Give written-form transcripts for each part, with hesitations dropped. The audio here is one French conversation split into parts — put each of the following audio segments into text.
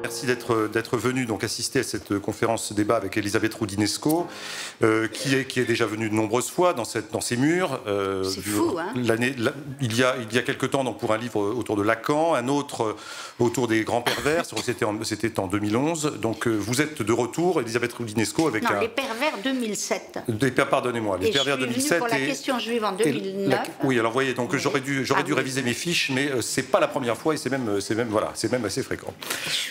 Merci d'être venu donc assister à cette conférence débat avec Elisabeth Roudinesco, qui est déjà venue de nombreuses fois dans ces murs. C'est fou, hein. Il y a quelque temps donc pour un livre autour de Lacan, un autre autour des grands pervers. C'était en 2011. Donc vous êtes de retour, Elisabeth Roudinesco, avec les pervers 2007. Pardonnez-moi, les pervers 2007 pour la question juive en 2009. Oui, alors voyez, donc j'aurais dû réviser mes fiches, mais c'est pas la première fois et c'est même assez fréquent.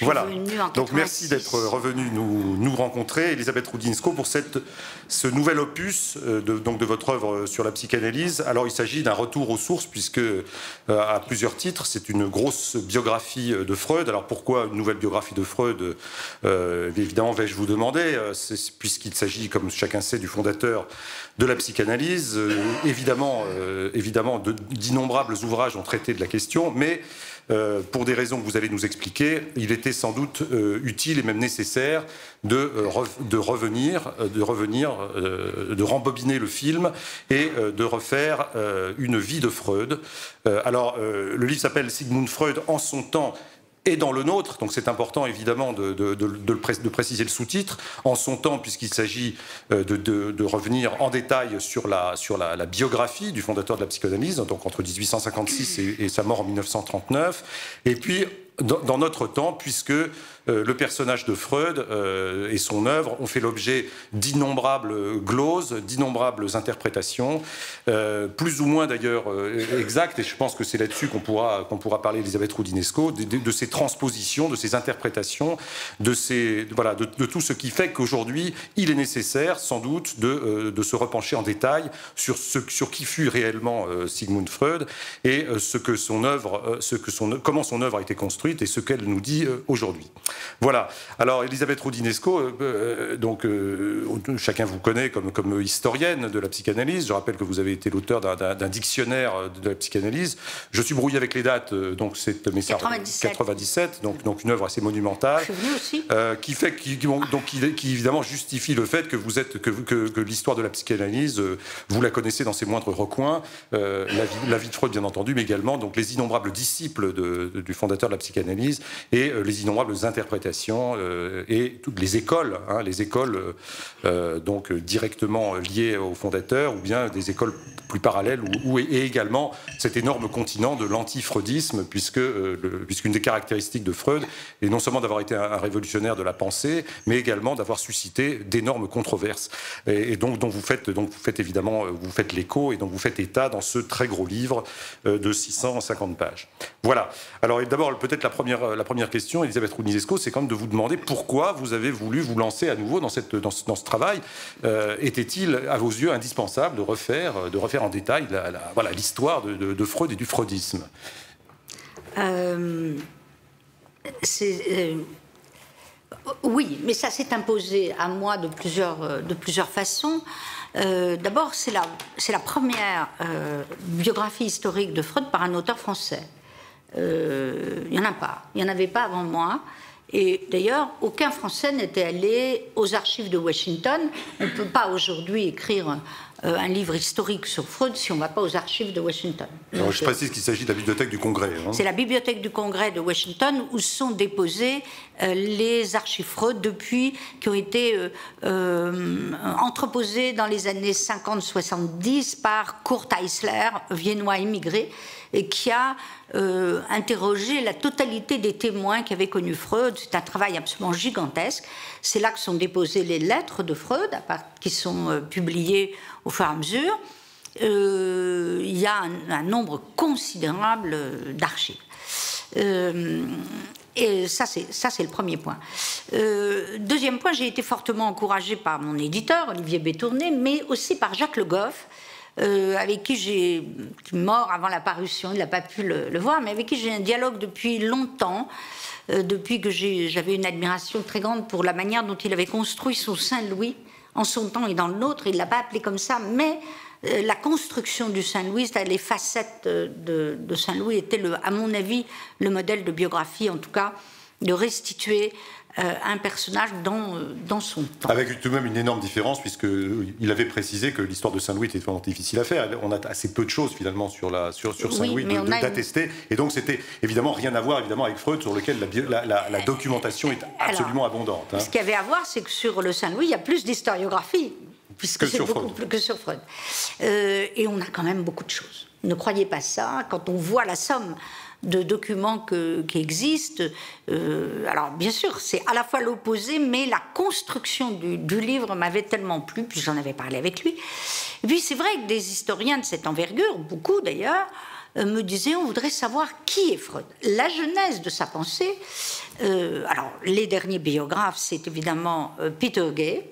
Voilà. Donc merci d'être revenu nous rencontrer, Elisabeth Roudinesco, pour ce nouvel opus de votre œuvre sur la psychanalyse. Alors il s'agit d'un retour aux sources, puisque à plusieurs titres, c'est une grosse biographie de Freud. Alors pourquoi une nouvelle biographie de Freud? Évidemment, vais-je vous demander, puisqu'il s'agit, comme chacun sait, du fondateur de la psychanalyse. Évidemment, d'innombrables ouvrages ont traité de la question, mais pour des raisons que vous allez nous expliquer, il était sans doute utile et même nécessaire de rembobiner le film et de refaire une vie de Freud. Alors, le livre s'appelle Sigmund Freud en son temps et dans le nôtre, donc c'est important évidemment de préciser le sous-titre, en son temps, puisqu'il s'agit de revenir en détail sur la biographie du fondateur de la psychanalyse, donc entre 1856 et sa mort en 1939, et puis dans notre temps, puisque le personnage de Freud et son œuvre ont fait l'objet d'innombrables gloses, d'innombrables interprétations, plus ou moins d'ailleurs exactes, et je pense que c'est là-dessus qu'on pourra parler, Elisabeth Roudinesco, de ces transpositions, de ces interprétations, de tout ce qui fait qu'aujourd'hui, il est nécessaire, sans doute, de se repencher en détail sur qui fut réellement Sigmund Freud et comment son œuvre a été construite et ce qu'elle nous dit aujourd'hui. Voilà. Alors, Elisabeth Roudinesco, chacun vous connaît comme historienne de la psychanalyse. Je rappelle que vous avez été l'auteur d'un dictionnaire de la psychanalyse. Je suis brouillé avec les dates, donc c'est 97, donc une œuvre assez monumentale. Je suis venue aussi. Qui évidemment justifie le fait que l'histoire de la psychanalyse, vous la connaissez dans ses moindres recoins, la vie de Freud bien entendu, mais également donc les innombrables disciples du fondateur de la psychanalyse et les innombrables interprétations et toutes les écoles, donc directement liées au fondateur, ou bien des écoles plus parallèles, et également cet énorme continent de l'anti-freudisme, puisqu'une des caractéristiques de Freud est non seulement d'avoir été un révolutionnaire de la pensée, mais également d'avoir suscité d'énormes controverses, et donc vous faites évidemment l'écho, et donc vous faites état dans ce très gros livre de 650 pages. Voilà. Alors d'abord, peut-être la première question, Elisabeth Roudinesco, c'est quand même de vous demander pourquoi vous avez voulu vous lancer à nouveau dans ce travail. Était-il, à vos yeux, indispensable de refaire en détail l'histoire de Freud et du freudisme? Oui, mais ça s'est imposé à moi de plusieurs façons. D'abord, c'est la première biographie historique de Freud par un auteur français. Il n'y en a pas. Il n'y en avait pas avant moi. Et d'ailleurs, aucun Français n'était allé aux archives de Washington. On ne peut pas aujourd'hui écrire un livre historique sur Freud si on ne va pas aux archives de Washington. Alors, je précise qu'il s'agit de la bibliothèque du Congrès. C'est la bibliothèque du Congrès de Washington où sont déposées les archives Freud qui ont été entreposées dans les années 50-70 par Kurt Eisler, viennois immigré, et qui a interrogé la totalité des témoins qui avaient connu Freud. C'est un travail absolument gigantesque. C'est là que sont déposées les lettres de Freud, qui sont publiées au fur et à mesure. Il y a un nombre considérable d'archives. Et ça, c'est le premier point. Deuxième point, j'ai été fortement encouragée par mon éditeur, Olivier Bétourné, mais aussi par Jacques Le Goff, avec qui mort avant la parution, il n'a pas pu le voir, mais avec qui j'ai un dialogue depuis longtemps, depuis que j'avais une admiration très grande pour la manière dont il avait construit son Saint-Louis, en son temps et dans le nôtre. Il ne l'a pas appelé comme ça, mais la construction du Saint-Louis, les facettes de Saint-Louis étaient, à mon avis, le modèle de biographie, en tout cas, de restituer un personnage dans son temps. Avec tout de même une énorme différence, puisqu'il avait précisé que l'histoire de Saint-Louis était vraiment difficile à faire. On a assez peu de choses finalement sur Saint-Louis d'attester. Et donc c'était évidemment rien à voir évidemment avec Freud, sur lequel la documentation est absolument abondante. Ce qu'il y avait à voir, c'est que sur le Saint-Louis, il y a plus d'historiographie, puisque c'est beaucoup plus que sur Freud. Et on a quand même beaucoup de choses. Ne croyez pas ça, quand on voit la somme de documents qui existent. Alors, bien sûr, c'est à la fois l'opposé, mais la construction du livre m'avait tellement plu, puis j'en avais parlé avec lui. Et puis, c'est vrai que des historiens de cette envergure, beaucoup d'ailleurs, me disaient on voudrait savoir qui est Freud, la genèse de sa pensée. Alors, les derniers biographes, c'est évidemment Peter Gay,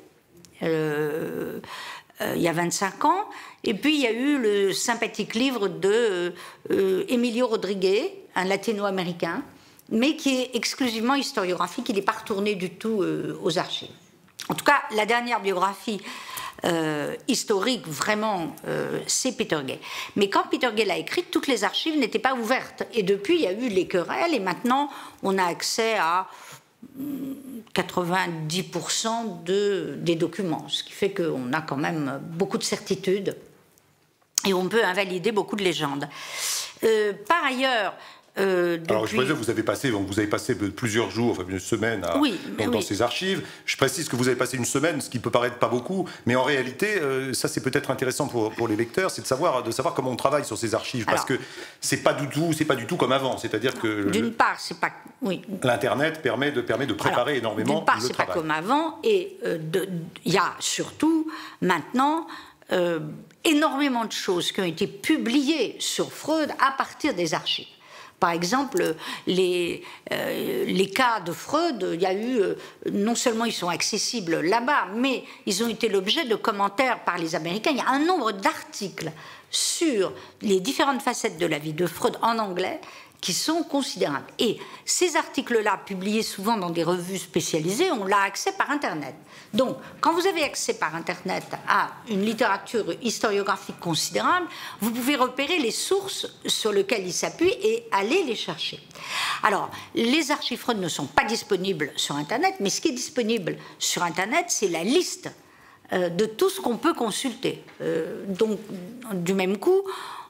il y a 25 ans, et puis il y a eu le sympathique livre de Emilio Rodriguez, un latino-américain, mais qui est exclusivement historiographique, il n'est pas retourné du tout aux archives. En tout cas, la dernière biographie historique, vraiment, c'est Peter Gay. Mais quand Peter Gay l'a écrite, toutes les archives n'étaient pas ouvertes. Et depuis, il y a eu les querelles, et maintenant, on a accès à 90% des documents, ce qui fait qu'on a quand même beaucoup de certitudes et on peut invalider beaucoup de légendes. Par ailleurs, alors je précise, vous avez passé plusieurs jours, enfin une semaine dans ces archives. Je précise que vous avez passé une semaine, ce qui peut paraître pas beaucoup, mais en réalité, ça c'est peut-être intéressant pour les lecteurs, c'est de savoir comment on travaille sur ces archives, parce que c'est pas du tout comme avant. C'est-à-dire que d'une part, c'est pas l'internet permet de préparer énormément. D'une part, c'est pas comme avant, et il y a surtout maintenant énormément de choses qui ont été publiées sur Freud à partir des archives. Par exemple, les cas de Freud, il y a eu, non seulement ils sont accessibles là-bas, mais ils ont été l'objet de commentaires par les Américains. Il y a un nombre d'articles sur les différentes facettes de la vie de Freud en anglais qui sont considérables. Et ces articles-là, publiés souvent dans des revues spécialisées, on l'a accès par Internet. Donc, quand vous avez accès par Internet à une littérature historiographique considérable, vous pouvez repérer les sources sur lesquelles ils s'appuient et aller les chercher. Alors, les archives Freud ne sont pas disponibles sur Internet, mais ce qui est disponible sur Internet, c'est la liste de tout ce qu'on peut consulter. Donc, du même coup,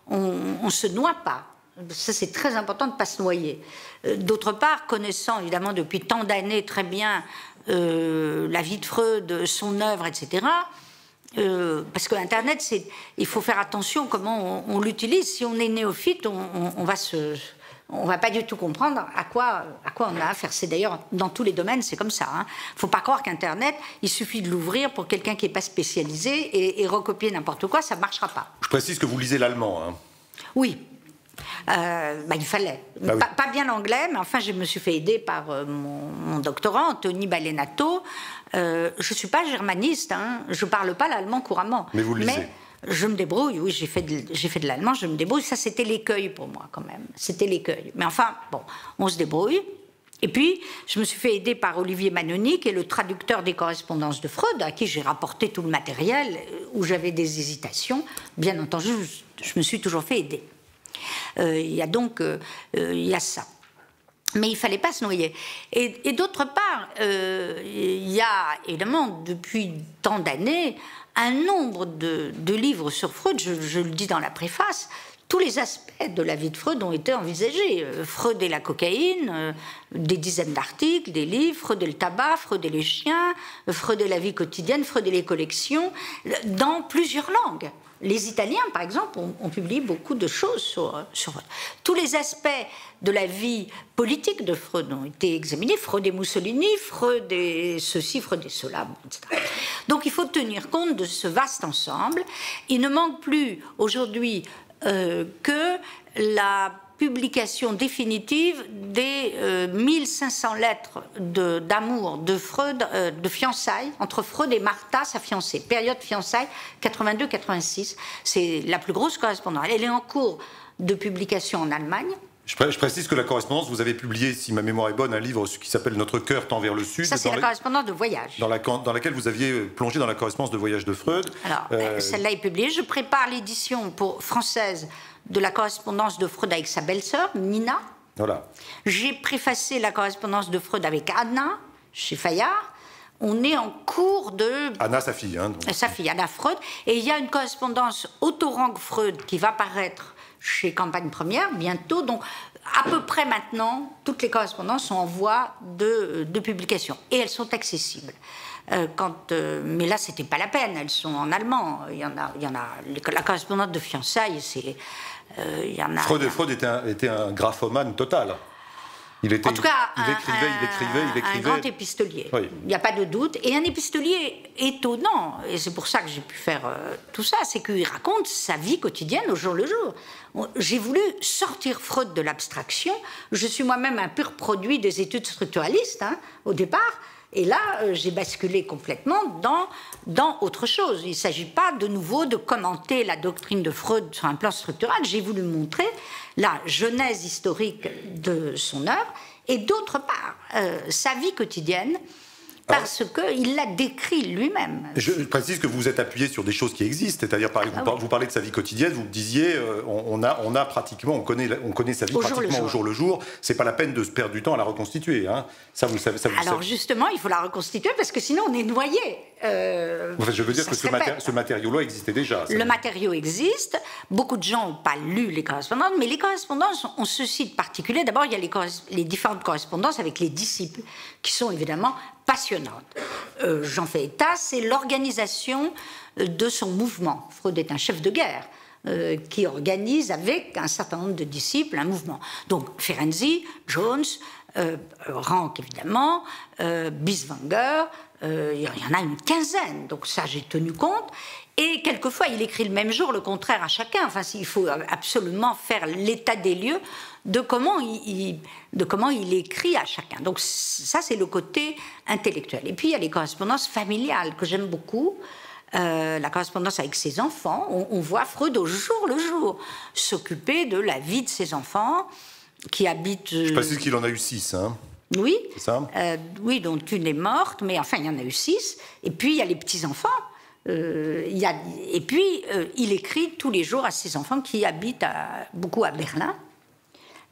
on ne se noie pas. Ça, c'est très important de ne pas se noyer. D'autre part, connaissant évidemment depuis tant d'années très bien la vie de Freud, son œuvre, etc., parce que Internet, il faut faire attention comment on l'utilise. Si on est néophyte, on va pas du tout comprendre à quoi on a affaire. C'est d'ailleurs dans tous les domaines, c'est comme ça. Il ne faut pas croire qu'Internet, il suffit de l'ouvrir pour quelqu'un qui n'est pas spécialisé et recopier n'importe quoi, ça ne marchera pas. Je précise que vous lisez l'allemand. Hein. Oui. Il fallait. Pas bien l'anglais, mais enfin, je me suis fait aider par mon doctorant, Anthony Balenato. Je ne suis pas germaniste, je ne parle pas l'allemand couramment. Mais vous le lisez. Mais je me débrouille, oui, j'ai fait de l'allemand, je me débrouille. Ça, c'était l'écueil pour moi, quand même. C'était l'écueil. Mais enfin, bon, on se débrouille. Et puis, je me suis fait aider par Olivier Manoni, qui est le traducteur des correspondances de Freud, à qui j'ai rapporté tout le matériel, où j'avais des hésitations. Bien entendu, je me suis toujours fait aider. Il y a donc il y a ça. Mais il ne fallait pas se noyer. Et d'autre part, il y a évidemment, depuis tant d'années, un nombre de livres sur Freud, je le dis dans la préface, tous les aspects de la vie de Freud ont été envisagés. Freud et la cocaïne, des dizaines d'articles, des livres, Freud et le tabac, Freud et les chiens, Freud et la vie quotidienne, Freud et les collections, dans plusieurs langues. Les Italiens, par exemple, ont publié beaucoup de choses sur Freud. Tous les aspects de la vie politique de Freud ont été examinés. Freud et Mussolini, Freud et ceci, Freud et cela, etc. Donc il faut tenir compte de ce vaste ensemble. Il ne manque plus aujourd'hui que la publication définitive des 1500 lettres d'amour de Freud, de fiançailles, entre Freud et Martha, sa fiancée. Période fiançailles, 82-86. C'est la plus grosse correspondance. Elle est en cours de publication en Allemagne. Je précise que la correspondance, vous avez publié, si ma mémoire est bonne, un livre qui s'appelle Notre cœur tend vers le sud. Ça, c'est la correspondance de voyage. Dans laquelle vous aviez plongé dans la correspondance de voyage de Freud. Alors, celle-là est publiée. Je prépare l'édition française de la correspondance de Freud avec sa belle-sœur, Nina. Voilà. J'ai préfacé la correspondance de Freud avec Anna, chez Fayard. On est en cours de... Anna, sa fille. Sa fille, Anna Freud. Et il y a une correspondance Otto-Rank-Freud qui va paraître chez Campagne Première bientôt. Donc, à peu près maintenant, toutes les correspondances sont en voie de publication. Et elles sont accessibles. Mais là, c'était pas la peine. Elles sont en allemand. Il y en a la correspondance de fiançailles, c'est... Freud était un graphomane total. En tout cas, il écrivait. Un grand épistolier. Oui. Il n'y a pas de doute. Et un épistolier étonnant, et c'est pour ça que j'ai pu faire tout ça, c'est qu'il raconte sa vie quotidienne au jour le jour. J'ai voulu sortir Freud de l'abstraction. Je suis moi-même un pur produit des études structuralistes, au départ. Et là, j'ai basculé complètement dans autre chose. Il ne s'agit pas de nouveau de commenter la doctrine de Freud sur un plan structural. J'ai voulu montrer la genèse historique de son œuvre et d'autre part, sa vie quotidienne, parce qu'il l'a décrit lui-même. Je précise que vous êtes appuyé sur des choses qui existent, c'est-à-dire, par exemple, vous parlez de sa vie quotidienne, vous disiez, on connaît sa vie pratiquement au jour le jour, c'est pas la peine de se perdre du temps à la reconstituer. Ça, vous le savez. Alors justement, il faut la reconstituer parce que sinon on est noyé. Je veux dire que ce matériau-là existait déjà. Le matériau existe, beaucoup de gens n'ont pas lu les correspondances, mais les correspondances ont ceci de particulier. D'abord, il y a les différentes correspondances avec les disciples, qui sont évidemment passionnantes. J'en fais état, c'est l'organisation de son mouvement. Freud est un chef de guerre qui organise avec un certain nombre de disciples un mouvement. Donc Ferenczi, Jones, Rank évidemment, Bieswanger, il y en a une quinzaine, donc ça j'ai tenu compte. Et quelquefois, il écrit le même jour le contraire à chacun. Enfin, il faut absolument faire l'état des lieux de comment il écrit à chacun. Donc ça, c'est le côté intellectuel. Et puis, il y a les correspondances familiales que j'aime beaucoup. La correspondance avec ses enfants. On voit Freud au jour le jour s'occuper de la vie de ses enfants qui habitent... Je précise qu'il en a eu 6, Oui, c'est ça oui, dont une est morte, mais enfin, il y en a eu 6. Et puis, il y a les petits-enfants. Et puis, il écrit tous les jours à ses enfants qui habitent beaucoup à Berlin.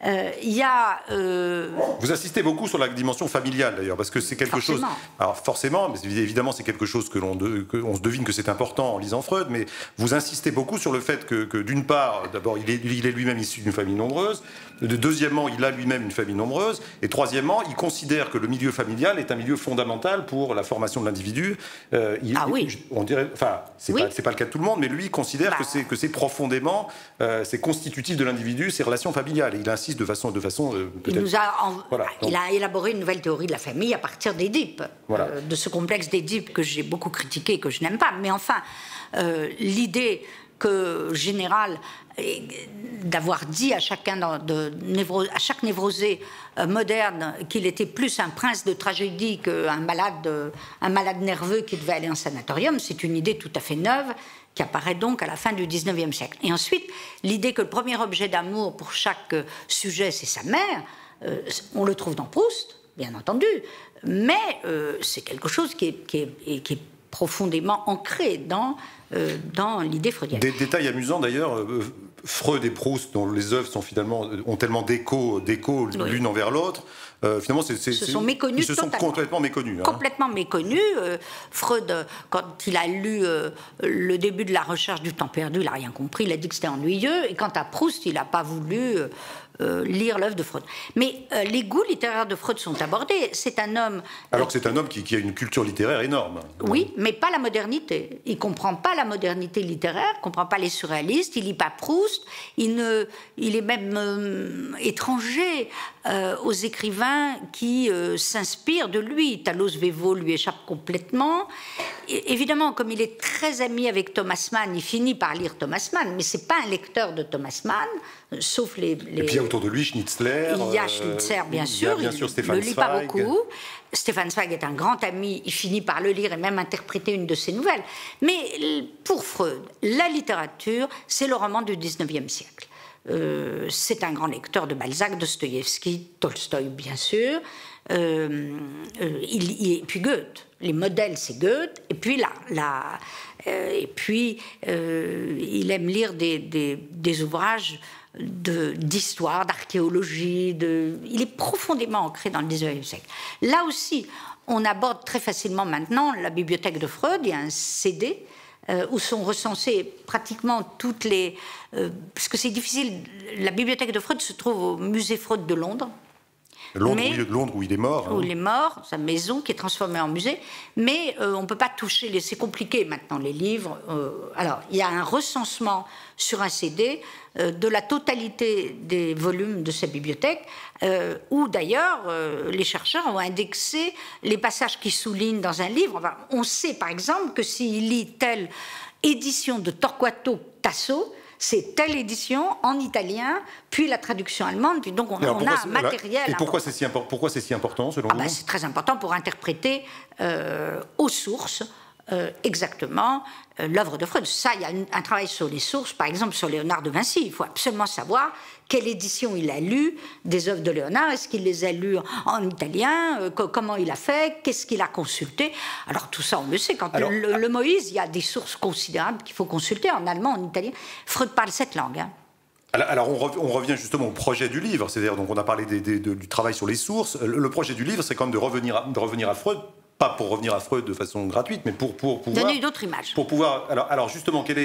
Vous insistez beaucoup sur la dimension familiale d'ailleurs, parce que c'est quelque chose. Alors forcément, mais évidemment, c'est quelque chose on se devine que c'est important en lisant Freud, mais vous insistez beaucoup sur le fait que d'une part, d'abord, il est lui-même issu d'une famille nombreuse. Deuxièmement, il a lui-même une famille nombreuse. Et troisièmement, il considère que le milieu familial est un milieu fondamental pour la formation de l'individu. On dirait, enfin, c'est pas le cas de tout le monde, mais lui il considère que c'est profondément, c'est constitutif de l'individu, ses relations familiales. Et il insiste de façon il a élaboré une nouvelle théorie de la famille à partir d'Édipe, de ce complexe d'Édipe que j'ai beaucoup critiqué et que je n'aime pas. Mais enfin, l'idée générale d'avoir dit à chaque névrosé moderne qu'il était plus un prince de tragédie qu'un malade nerveux qui devait aller en sanatorium, c'est une idée tout à fait neuve qui apparaît donc à la fin du XIXe siècle. Et ensuite, l'idée que le premier objet d'amour pour chaque sujet, c'est sa mère, on le trouve dans Proust, bien entendu, mais c'est quelque chose qui est profondément ancré dans l'idée freudienne. Des détails amusants d'ailleurs, Freud et Proust, dont les œuvres ont tellement d'écho l'une envers l'autre, finalement, ils se sont complètement méconnus. Complètement méconnus. Freud, quand il a lu le début de la recherche du temps perdu, il n'a rien compris, il a dit que c'était ennuyeux. Et quant à Proust, il n'a pas voulu lire l'œuvre de Freud. Mais les goûts littéraires de Freud sont abordés. C'est un homme... Alors que c'est un homme qui a une culture littéraire énorme. Oui, mais pas la modernité. Il ne comprend pas la modernité littéraire, il ne comprend pas les surréalistes, il ne lit pas Proust, il est même étranger aux écrivains qui s'inspirent de lui. Talos Vevo lui échappe complètement. Et, évidemment, comme il est très ami avec Thomas Mann, il finit par lire Thomas Mann, mais ce n'est pas un lecteur de Thomas Mann, sauf les... Et puis il y a autour de lui Schnitzler. Il y a Schnitzler, bien sûr. Il y a bien sûr Stefan ne lit pas beaucoup. Stéphane Zweig est un grand ami, il finit par le lire et même interpréter une de ses nouvelles. Mais pour Freud, la littérature, c'est le roman du XIXe siècle. C'est un grand lecteur de Balzac, Dostoïevski, Tolstoï, bien sûr, et puis Goethe. Les modèles, c'est Goethe, et puis il aime lire des ouvrages d'histoire, d'archéologie. Il est profondément ancré dans le 19e siècle. Là aussi, on aborde très facilement maintenant la bibliothèque de Freud. Il y a un CD où sont recensées pratiquement toutes les... parce que c'est difficile, la bibliothèque de Freud se trouve au musée Freud de Londres. Londres où il est mort. Où il est mort, sa maison qui est transformée en musée. Mais on ne peut pas toucher, c'est compliqué maintenant les livres. Alors, il y a un recensement sur un CD de la totalité des volumes de cette bibliothèque, où d'ailleurs les chercheurs ont indexé les passages qui soulignent dans un livre. Enfin, on sait par exemple que s'il lit telle édition de Torquato Tasso, c'est telle édition en italien, puis la traduction allemande, puis donc on a un matériel. Et pourquoi c'est si important selon vous? C'est très important pour interpréter aux sources exactement l'œuvre de Freud. Ça, il y a un travail sur les sources, par exemple sur Léonard de Vinci. Il faut absolument savoir quelle édition il a lu des œuvres de Léonard. Est-ce qu'il les a lues en italien? Comment il a fait? Qu'est-ce qu'il a consulté? Alors tout ça, on le sait. Quand le Moïse, il y a des sources considérables qu'il faut consulter en allemand, en italien. Freud parle 7 langues. Hein. Alors on revient justement au projet du livre. C'est-à-dire, donc on a parlé du travail sur les sources. Le projet du livre, c'est quand même de revenir à Freud. Pas pour revenir à Freud de façon gratuite, mais pour pouvoir... donner une autre image. Pour pouvoir... Alors justement, quelle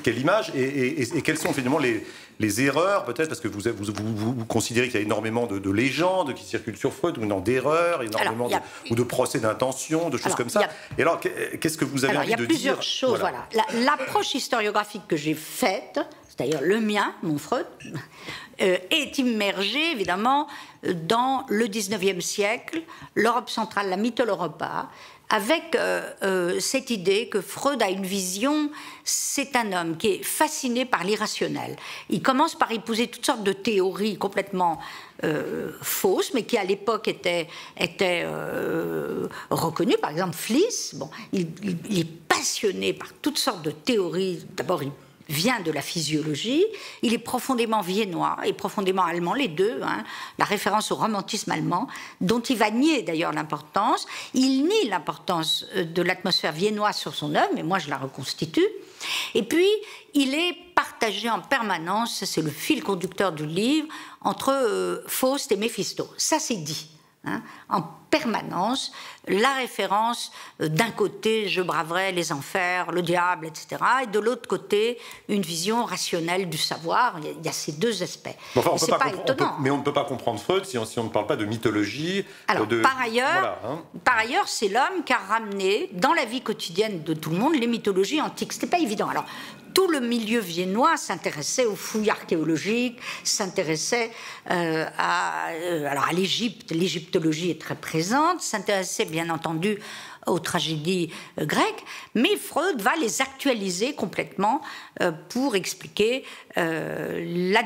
image et quelles sont finalement les erreurs, peut-être, parce que vous considérez qu'il y a énormément de légendes qui circulent sur Freud, ou d'erreurs, énormément ou de procès d'intention, de choses comme ça. Et alors, qu'est-ce que vous avez envie de dire? Il y a plusieurs choses, voilà. L'approche historiographique que j'ai faite, c'est-à-dire le mien, mon Freud, est immergée, évidemment, dans le 19e siècle, l'Europe centrale, la Mitteleuropa, avec cette idée que Freud a une vision, c'est un homme qui est fasciné par l'irrationnel. Il commence par épouser toutes sortes de théories complètement fausses, mais qui à l'époque étaient reconnues. Par exemple, Fliess, il est passionné par toutes sortes de théories. D'abord, il vient de la physiologie, il est profondément viennois et profondément allemand, les deux, hein, la référence au romantisme allemand, dont il va nier d'ailleurs l'importance. Il nie l'importance de l'atmosphère viennoise sur son œuvre, mais moi je la reconstitue. Et puis, il est partagé en permanence, c'est le fil conducteur du livre, entre Faust et Méphisto. Ça, c'est dit. Hein, en permanence, la référence d'un côté, je braverai les enfers, le diable, etc., et de l'autre côté, une vision rationnelle du savoir. Il y a ces deux aspects. Enfin, c'est pas étonnant. Mais on ne peut pas comprendre Freud si on ne parle pas de mythologie. Alors, par ailleurs, c'est l'homme qui a ramené dans la vie quotidienne de tout le monde les mythologies antiques. C'était pas évident. Alors, tout le milieu viennois s'intéressait aux fouilles archéologiques, s'intéressait à l'Égypte. L'égyptologie est très présente, s'intéressait bien entendu aux tragédies grecques, mais Freud va les actualiser complètement pour expliquer les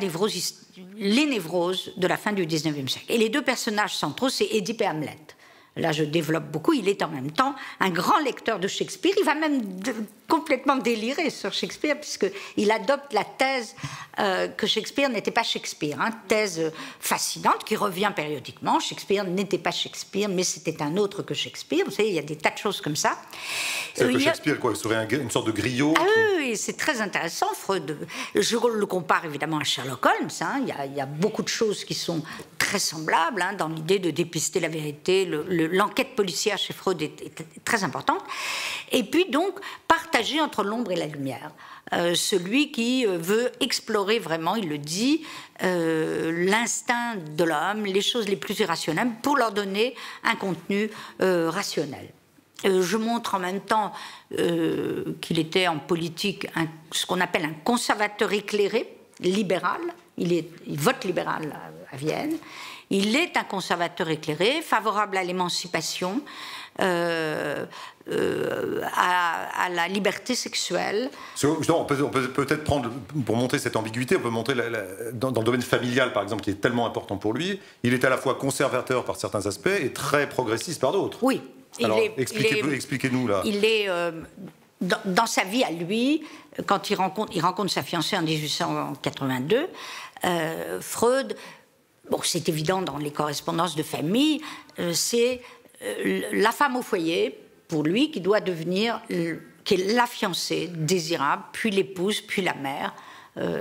névroses de la fin du XIXe siècle. Et les deux personnages centraux, c'est Édipe et Hamlet. Là, je développe beaucoup. Il est en même temps un grand lecteur de Shakespeare. Il va même complètement délirer sur Shakespeare, puisqu'il adopte la thèse que Shakespeare n'était pas Shakespeare. Hein, thèse fascinante qui revient périodiquement. Shakespeare n'était pas Shakespeare, mais c'était un autre que Shakespeare. Vous savez, il y a des tas de choses comme ça. C'est que Shakespeare, quoi, serait une sorte de griot. Ah oui, c'est très intéressant. Freud, je le compare évidemment à Sherlock Holmes. Hein, il y a beaucoup de choses qui sont très semblables hein, dans l'idée de dépister la vérité. L'enquête policière chez Freud est très importante. Et puis donc, partagé entre l'ombre et la lumière. Celui qui veut explorer vraiment, il le dit, l'instinct de l'homme, les choses les plus irrationnelles, pour leur donner un contenu rationnel. Je montre en même temps qu'il était en politique ce qu'on appelle un conservateur éclairé, libéral. Il vote libéral à Vienne. Il est un conservateur éclairé, favorable à l'émancipation, à la liberté sexuelle. On peut peut-être prendre, pour montrer cette ambiguïté, on peut montrer dans le domaine familial, par exemple, qui est tellement important pour lui, il est à la fois conservateur par certains aspects et très progressiste par d'autres. Oui. Alors, expliquez-nous là. Il est... Dans sa vie à lui, quand il rencontre sa fiancée en 1882, Freud, c'est évident dans les correspondances de famille, c'est la femme au foyer, pour lui, qui doit devenir, qui est la fiancée désirable, puis l'épouse, puis la mère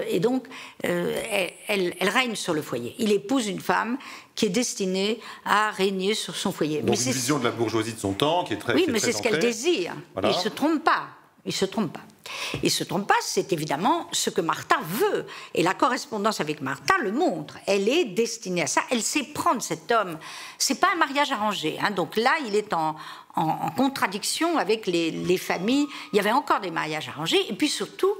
Et donc, elle règne sur le foyer. Il épouse une femme qui est destinée à régner sur son foyer. Donc une vision de la bourgeoisie de son temps qui est très Oui, mais c'est ce qu'elle désire. Voilà. Il ne se trompe pas. Il ne se trompe pas. Il ne se trompe pas, c'est évidemment ce que Martha veut. Et la correspondance avec Martha le montre. Elle est destinée à ça. Elle sait prendre cet homme. Ce n'est pas un mariage arrangé. Hein. Donc là, il est en contradiction avec les familles. Il y avait encore des mariages arrangés. Et puis surtout,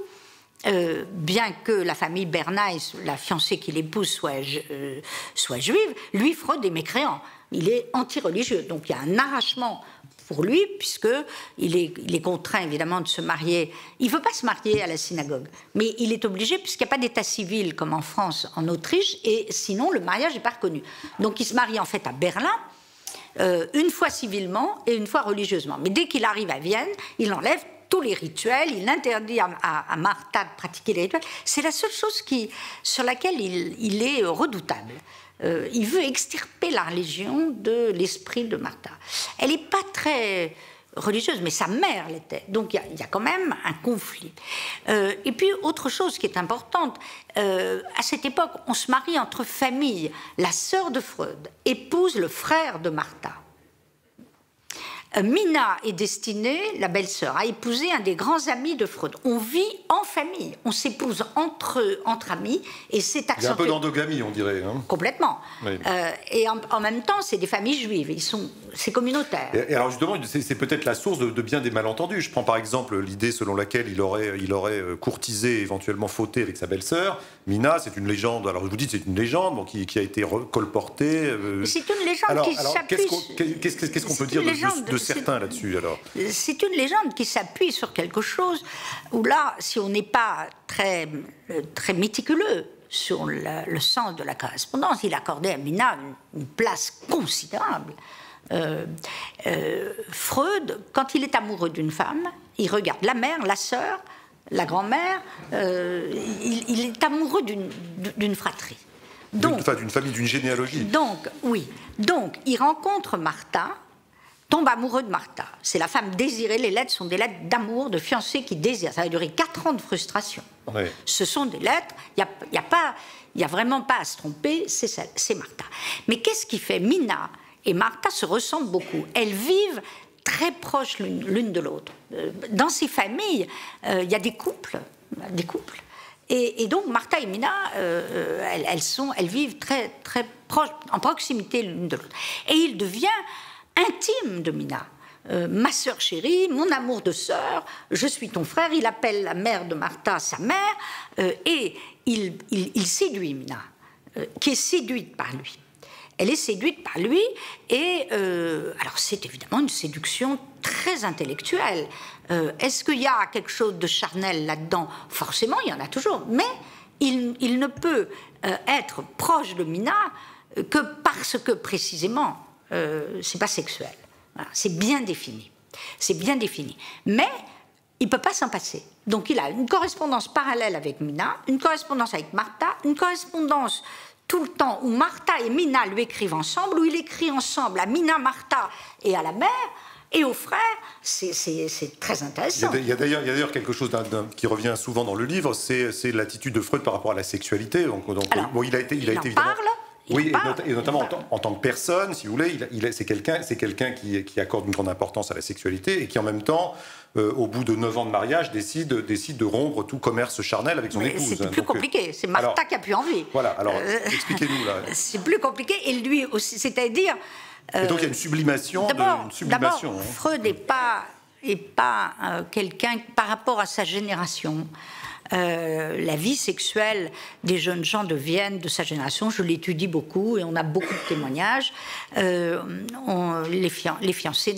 bien que la famille Bernays, la fiancée qu'il épouse, soit juive, lui, Freud est mécréant. Il est anti-religieux. Donc il y a un arrachement pour lui, puisqu'il est contraint évidemment de se marier. Il ne veut pas se marier à la synagogue, mais il est obligé, puisqu'il n'y a pas d'état civil comme en France, en Autriche, et sinon le mariage n'est pas reconnu. Donc il se marie en fait à Berlin, une fois civilement et une fois religieusement. Mais dès qu'il arrive à Vienne, il enlève tous les rituels, il interdit à Martha de pratiquer les rituels. C'est la seule chose sur laquelle il est redoutable. Il veut extirper la religion de l'esprit de Martha. Elle n'est pas très religieuse, mais sa mère l'était. Donc il y a quand même un conflit. Et puis, autre chose qui est importante, à cette époque, on se marie entre familles. La sœur de Freud épouse le frère de Martha. Mina est destinée, la belle-sœur, à épouser un des grands amis de Freud. On vit en famille, on s'épouse entre amis, et c'est accentué. Il y a un peu d'endogamie, on dirait. Hein. Complètement. Oui. Et en même temps, c'est des familles juives, c'est communautaire. Et alors justement, c'est peut-être la source de bien des malentendus. Je prends par exemple l'idée selon laquelle il aurait courtisé, éventuellement fauté avec sa belle-sœur. Mina, c'est une légende. Alors je vous dis, c'est une légende qui a été colportée. C'est une légende qui s'appuie. Qu'est-ce qu'on peut dire de certains là-dessus alors? C'est une légende qui s'appuie sur quelque chose où là, si on n'est pas très méticuleux sur le sens de la correspondance, il accordait à Mina une place considérable. Freud, quand il est amoureux d'une femme, il regarde la mère, la sœur, la grand-mère, il est amoureux d'une fratrie. D'une famille, d'une généalogie. Donc, oui. Donc, il rencontre Martha, tombe amoureux de Martha. C'est la femme désirée. Les lettres sont des lettres d'amour, de fiancés qui désirent. Ça va durer 4 ans de frustration. Oui. Ce sont des lettres. Il n'y a vraiment pas à se tromper. C'est Martha. Mais qu'est-ce qui fait? Mina et Martha se ressemblent beaucoup. Elles vivent très proches l'une de l'autre. Dans ces familles, il y a des couples. Et donc, Martha et Mina, elles vivent très, très proches, en proximité l'une de l'autre. Et il devient intime de Mina. Ma sœur chérie, mon amour de sœur, je suis ton frère. Il appelle la mère de Martha sa mère, et il séduit Mina, qui est séduite par lui. Elle est séduite par lui, et alors c'est évidemment une séduction très intellectuelle. Est-ce qu'il y a quelque chose de charnel là-dedans? Forcément, il y en a toujours, mais il ne peut être proche de Mina que parce que précisément c'est pas sexuel. Voilà, c'est bien défini. C'est bien défini. Mais il ne peut pas s'en passer. Donc il a une correspondance parallèle avec Mina, une correspondance avec Martha, une correspondance tout le temps où Martha et Mina lui écrivent ensemble, où il écrit ensemble à Mina, Martha et à la mère, et au frère. C'est très intéressant. Il y a d'ailleurs quelque chose qui revient souvent dans le livre, c'est l'attitude de Freud par rapport à la sexualité. Alors, bon, il a été oui, et notamment en tant que personne, si vous voulez, c'est quelqu'un qui accorde une grande importance à la sexualité et qui en même temps, au bout de 9 ans de mariage, décide de rompre tout commerce charnel avec son épouse. C'est plus compliqué, c'est Martha qui a plus envie. Voilà, alors expliquez-nous là. C'est plus compliqué, et lui aussi, c'est-à-dire... et donc il y a une sublimation. D'abord, Freud n'est pas quelqu'un, par rapport à sa génération, la vie sexuelle des jeunes gens de Vienne, de sa génération, je l'étudie beaucoup et on a beaucoup de témoignages. Les fiancés,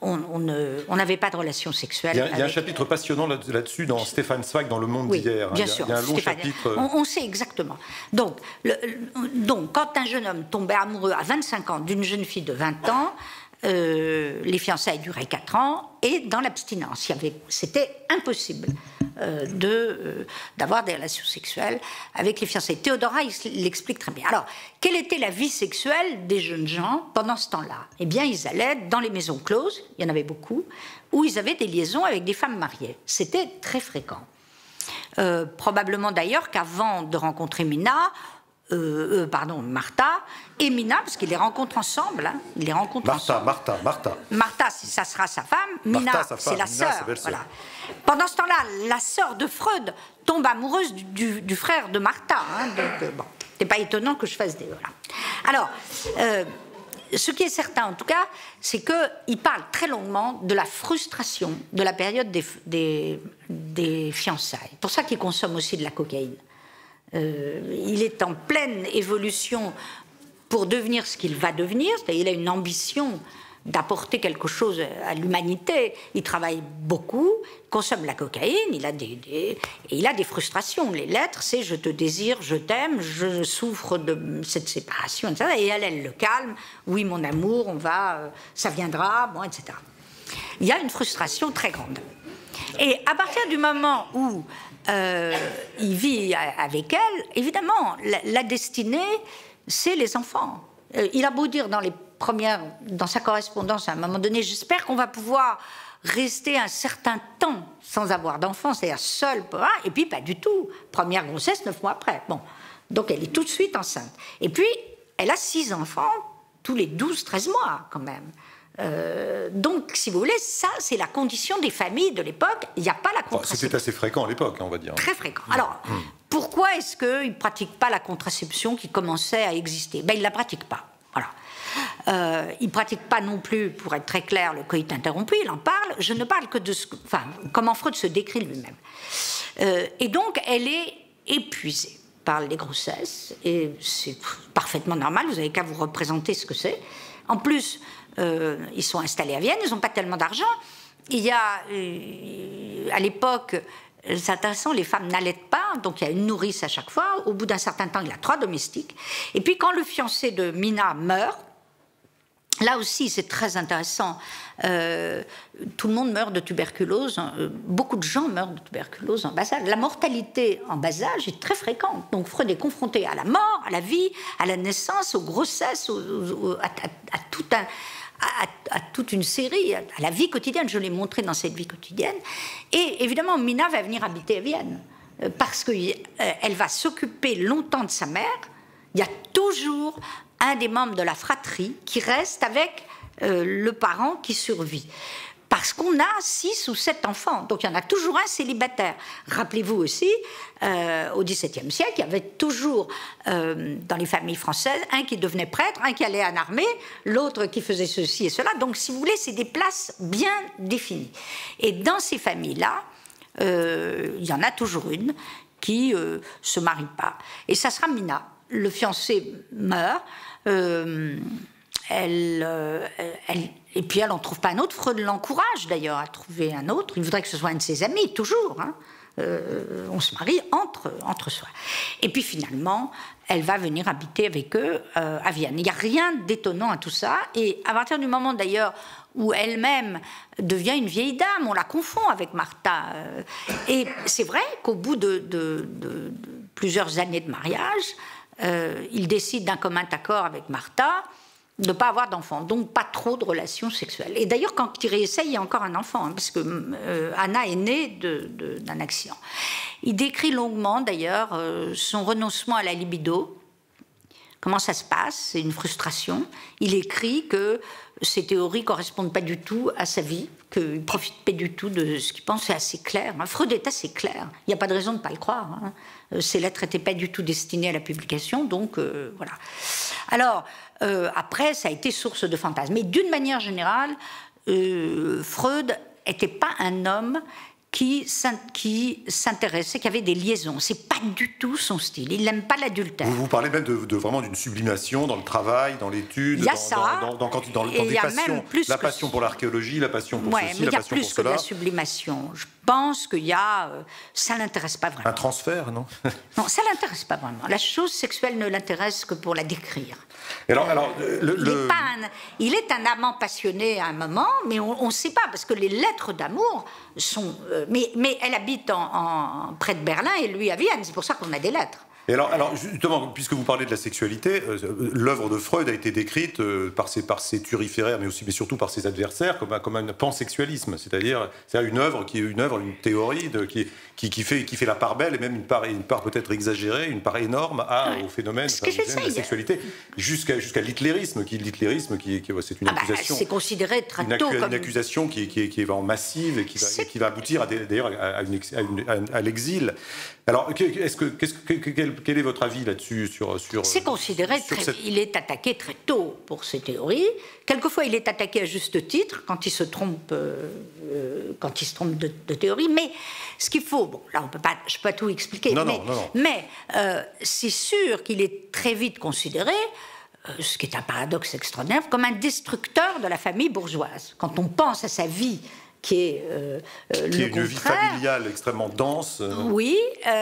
on n'avait pas de relations sexuelles. Il y a un chapitre passionnant là-dessus dans Stéphane Zweig, dans Le Monde d'hier. Bien sûr. Il y a un long chapitre. On sait exactement. Donc, quand un jeune homme tombait amoureux à 25 ans d'une jeune fille de 20 ans, les fiançailles duraient 4 ans, et dans l'abstinence, c'était impossible d'avoir des relations sexuelles avec les fiancés. Théodora, il l'explique très bien. Alors, quelle était la vie sexuelle des jeunes gens pendant ce temps-là? Eh bien, ils allaient dans les maisons closes, il y en avait beaucoup, où ils avaient des liaisons avec des femmes mariées. C'était très fréquent. Probablement d'ailleurs qu'avant de rencontrer Martha et Mina, parce qu'ils les rencontrent ensemble. Hein, ils les rencontrent ensemble. Martha, ça sera sa femme. Mina, c'est la sœur. Voilà. Pendant ce temps-là, la sœur de Freud tombe amoureuse du frère de Martha. Hein, donc, bon, c'est pas étonnant que je fasse des... Voilà. Alors, ce qui est certain, en tout cas, c'est qu'il parle très longuement de la frustration de la période des fiançailles. C'est pour ça qu'il consomme aussi de la cocaïne. Il est en pleine évolution pour devenir ce qu'il va devenir, c'est-à-dire il a une ambition d'apporter quelque chose à l'humanité. Il travaille beaucoup, consomme la cocaïne, il a des frustrations. Les lettres, c'est « je te désire, je t'aime, je souffre de cette séparation », etc. Et elle le calme. « Oui, mon amour, ça viendra, bon, etc. » Il y a une frustration très grande. Et à partir du moment où il vit avec elle, évidemment, la destinée, c'est les enfants. Il a beau dire dans sa correspondance, à un moment donné, j'espère qu'on va pouvoir rester un certain temps sans avoir d'enfants, c'est-à-dire seul, et puis pas du tout. Première grossesse, 9 mois après. Bon. Donc elle est tout de suite enceinte. Et puis, elle a 6 enfants, tous les 12-13 mois, quand même. Donc, si vous voulez, ça, c'est la condition des familles de l'époque. Il n'y a pas la contraception. C'était assez fréquent à l'époque, on va dire. Très fréquent. Alors, pourquoi est-ce qu'ils ne pratiquent pas la contraception qui commençait à exister? Ben, ils ne la pratiquent pas. Voilà. Il ne pratique pas non plus, pour être très clair, le coït interrompu, il en parle. Je ne parle que de comment Freud se décrit lui-même. Et donc, elle est épuisée par les grossesses, et c'est parfaitement normal, vous n'avez qu'à vous représenter ce que c'est. En plus, ils sont installés à Vienne, ils n'ont pas tellement d'argent. Il y a, à l'époque, c'est intéressant, les femmes n'allaitent pas, donc il y a une nourrice à chaque fois. Au bout d'un certain temps, il y a 3 domestiques. Et puis quand le fiancé de Mina meurt, là aussi c'est très intéressant, tout le monde meurt de tuberculose, beaucoup de gens meurent de tuberculose en bas âge. La mortalité en bas âge est très fréquente, donc Freud est confronté à la mort, à la vie, à la naissance, aux grossesses, à toute une série, à la vie quotidienne. Je l'ai montré dans cette vie quotidienne. Et évidemment, Mina va venir habiter à Vienne, parce qu'elle va s'occuper longtemps de sa mère. Il y a toujours un des membres de la fratrie qui reste avec le parent qui survit. Parce qu'on a 6 ou 7 enfants, donc il y en a toujours un célibataire. Rappelez-vous aussi, au XVIIe siècle, il y avait toujours, dans les familles françaises, un qui devenait prêtre, un qui allait en armée, l'autre qui faisait ceci et cela. Donc, si vous voulez, c'est des places bien définies. Et dans ces familles-là, il y en a toujours une qui se marie pas. Et ça sera Mina. Le fiancé meurt. Et puis elle n'en trouve pas un autre. Freud l'encourage d'ailleurs à trouver un autre. Il voudrait que ce soit un de ses amis, toujours. Hein. On se marie entre soi. Et puis finalement, elle va venir habiter avec eux à Vienne. Il n'y a rien d'étonnant à tout ça. Et à partir du moment d'ailleurs où elle-même devient une vieille dame, on la confond avec Martha. Et c'est vrai qu'au bout de plusieurs années de mariage, il décide d'un commun accord avec Martha de ne pas avoir d'enfant, donc pas trop de relations sexuelles. Et d'ailleurs, quand il réessaye, il y a encore un enfant, hein, parce que Anna est née d'un accident. Il décrit longuement, d'ailleurs, son renoncement à la libido. Comment ça se passe? C'est une frustration. Il écrit que ces théories ne correspondent pas du tout à sa vie, qu'il ne profite pas du tout de ce qu'il pense. C'est assez clair. Freud est assez clair. Il n'y a pas de raison de ne pas le croire. Hein. Ces lettres n'étaient pas du tout destinées à la publication, donc voilà. Alors, après, ça a été source de fantasmes. Mais d'une manière générale, Freud n'était pas un homme qui s'intéressait, qui avait des liaisons. C'est pas du tout son style. Il n'aime pas l'adultère. Vous parlez même vraiment d'une sublimation dans le travail, dans l'étude, il y a ça. Dans des passions. La passion pour l'archéologie, la passion pour ceci, la passion pour cela. Il y a plus que de la sublimation. Je pense qu'il y a... ça l'intéresse pas vraiment. Un transfert, non? Non, ça l'intéresse pas vraiment. La chose sexuelle ne l'intéresse que pour la décrire. Il est un amant passionné à un moment, mais on ne sait pas, parce que les lettres d'amour sont... mais elle habite près de Berlin et lui à Vienne, c'est pour ça qu'on a des lettres. Et alors, justement, puisque vous parlez de la sexualité, l'œuvre de Freud a été décrite par ses turiféraires, mais surtout par ses adversaires, comme un pansexualisme, c'est-à-dire une œuvre, une théorie qui fait la part belle, et même une part peut-être exagérée, une part énorme au phénomène de la sexualité, jusqu'à l'hitlérisme, c'est une accusation. C'est considéré très tôt comme une accusation qui est vraiment massive et qui va aboutir d'ailleurs à l'exil. Alors, quel est votre avis là-dessus C'est considéré il est attaqué très tôt pour ces théories. Quelquefois, il est attaqué à juste titre quand il se trompe, de théorie. Mais ce qu'il faut, bon, là, je peux pas tout expliquer. Mais c'est sûr qu'il est très vite considéré, ce qui est un paradoxe extraordinaire, comme un destructeur de la famille bourgeoise. Quand on pense à sa vie, qui est une vie familiale extrêmement dense. Oui,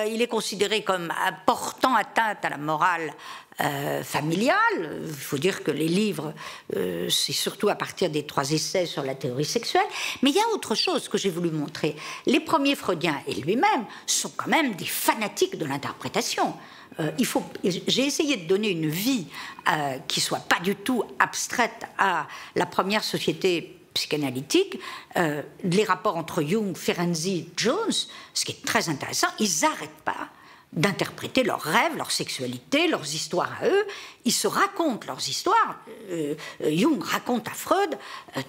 il est considéré comme portant atteinte à la morale familiale. Il faut dire que les livres, c'est surtout à partir des 3 essais sur la théorie sexuelle. Mais il y a autre chose que j'ai voulu montrer. Les premiers freudiens et lui-même sont quand même des fanatiques de l'interprétation. J'ai essayé de donner une vie qui soit pas du tout abstraite à la première société psychanalytique, les rapports entre Jung, Ferenczi, Jones, ce qui est très intéressant, ils n'arrêtent pas d'interpréter leurs rêves, leur sexualité, leurs histoires à eux. Ils se racontent leurs histoires. Jung raconte à Freud